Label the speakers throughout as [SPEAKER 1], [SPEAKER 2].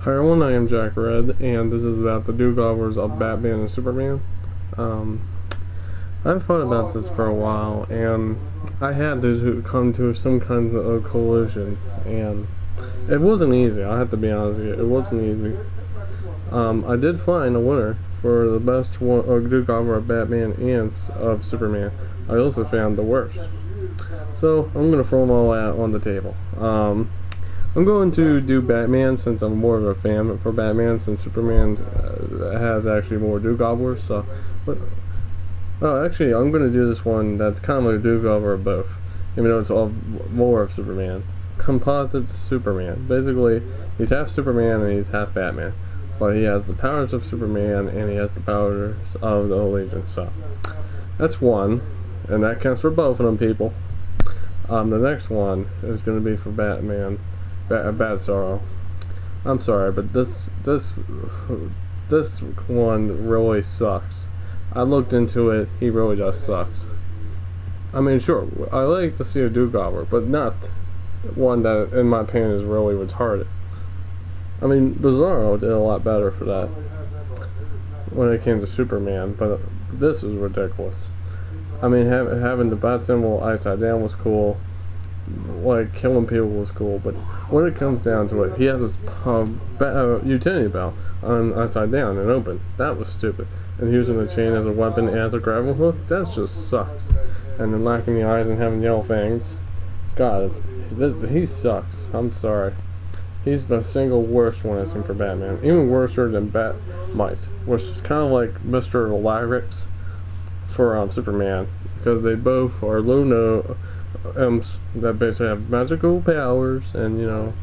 [SPEAKER 1] Hi everyone, I am Jack Red, and this is about the do-overs of Batman and Superman. I've thought about this for a while, and I had to come to some kind of collusion, and it wasn't easy. I have to be honest with you, it wasn't easy. I did find a winner for the best do-over of Batman and of Superman. I also found the worst. So I'm gonna throw them all out on the table. I'm going to do Batman since I'm more of a fan for Batman, since Superman has actually more do-overs. So, actually, I'm going to do this one that's kind of a do-over of both, even though it's all more of Superman. Composite Superman. Basically, he's half Superman and he's half Batman, but he has the powers of Superman and he has the powers of the Legion. So, that's one, and that counts for both of them people. The next one is going to be for Batman. Bad Sorrow. I'm sorry, but this one really sucks. I looked into it. He really just sucks. I mean, sure, I like to see a do-over, but not one that, in my opinion, is really retarded. I mean, Bizarro did a lot better for that when it came to Superman, but this is ridiculous. I mean, having the bat symbol upside down was cool. Like, killing people was cool, but when it comes down to it, he has his utility belt on upside down and open. That was stupid. And using the chain as a weapon as a gravel hook, that just sucks. And then lacking the eyes and having yellow fangs. God, he sucks. I'm sorry. He's the single worst one I've seen for Batman. Even worse than Batmite, which is kind of like Mr. Larix for Superman, because they both are low imps that basically have magical powers, and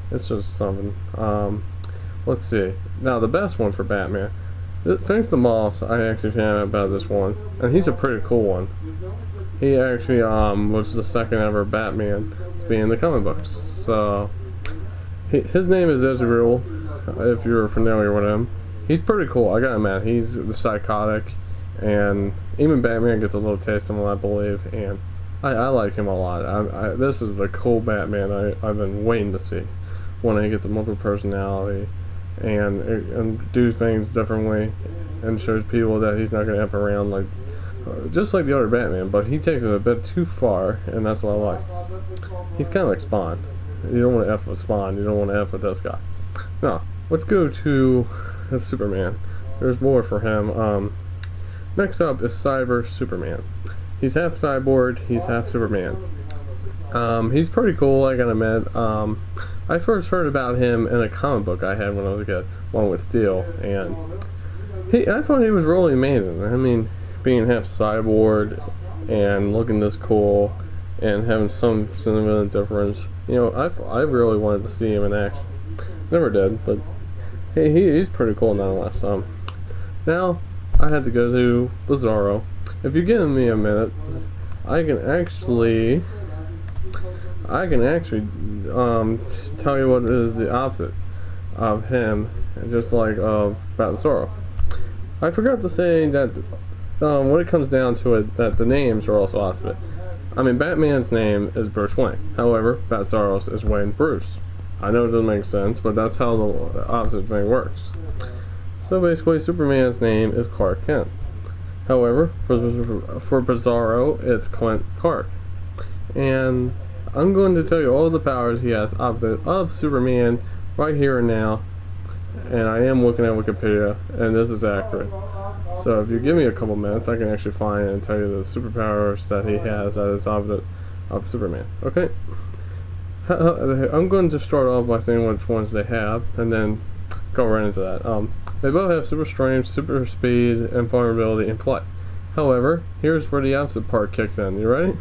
[SPEAKER 1] it's just something. Let's see. Now the best one for Batman, thanks to Moffs, I actually found out about this one, and he's a pretty cool one. He actually was the second ever Batman to be in the comic books. So his name is Israel, if you're familiar with him. He's pretty cool. I gotta admit, he's the psychotic, and even Batman gets a little taste of him, I believe, and I like him a lot. This is the cool Batman I've been waiting to see, when he gets a multiple personality and do things differently, and shows people that he's not going to F around like just like the other Batman, but he takes it a bit too far, and that's what I like. He's kind of like Spawn. You don't want to F with Spawn, you don't want to F with this guy. Now, let's go to Superman. There's more for him. Next up is Cyber Superman. He's half cyborg, he's half Superman. He's pretty cool, I gotta admit. I first heard about him in a comic book I had when I was a kid, one with Steel, and I thought he was really amazing. I mean, being half cyborg and looking this cool and having some significant difference. I really wanted to see him in action. Never did, but he's pretty cool nonetheless. Now I had to go to Bizarro. If you're giving me a minute, I can actually tell you what is the opposite of him, just like of Bizarro. I forgot to say that when it comes down to it, that the names are also opposite. I mean, Batman's name is Bruce Wayne. However, Bizarro's is Wayne Bruce. I know it doesn't make sense, but that's how the opposite thing works. So basically, Superman's name is Clark Kent. However, for Bizarro, it's Clint Clark. And I'm going to tell you all the powers he has opposite of Superman right here and now. And I am looking at Wikipedia, and this is accurate. So if you give me a couple minutes, I can actually find and tell you the superpowers that he has that is opposite of Superman. Okay? I'm going to start off by saying which ones they have, and then go right into that. They both have super strength, super speed, invulnerability, and flight. However, here's where the opposite part kicks in. You ready?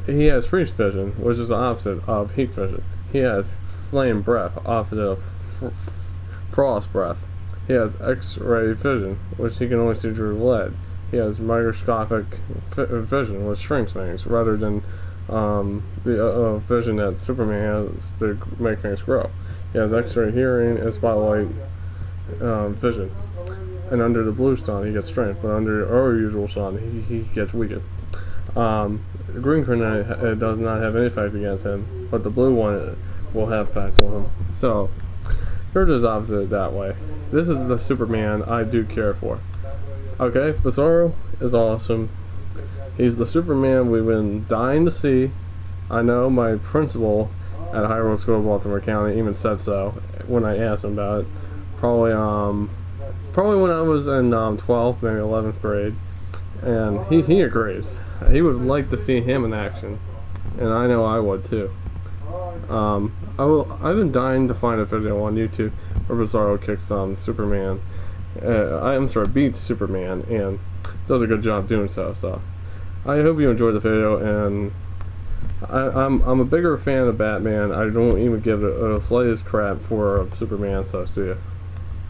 [SPEAKER 1] He has freeze vision, which is the opposite of heat vision. He has flame breath, opposite of frost breath. He has X-ray vision, which he can only see through lead. He has microscopic vision, which shrinks things, rather than the vision that Superman has to make things grow. He has X-ray hearing and spotlight vision. And under the blue sun, he gets strength, but under our usual sun, he gets weakened. Green kryptonite does not have any effect against him, but the blue one will have effect on him. So, you're just opposite that way. This is the Superman I do care for. Okay, Bizarro is awesome. He's the Superman we've been dying to see. I know my principal at High Road School of Baltimore County even said so when I asked him about it. Probably when I was in 12th, maybe 11th grade, and he agrees. He would like to see him in action, and I know I would too. I've been dying to find a video on YouTube where Bizarro kicks Superman. Beats Superman and does a good job doing so. So I hope you enjoyed the video, and I'm a bigger fan of Batman. I don't even give it the slightest crap for Superman. So see ya.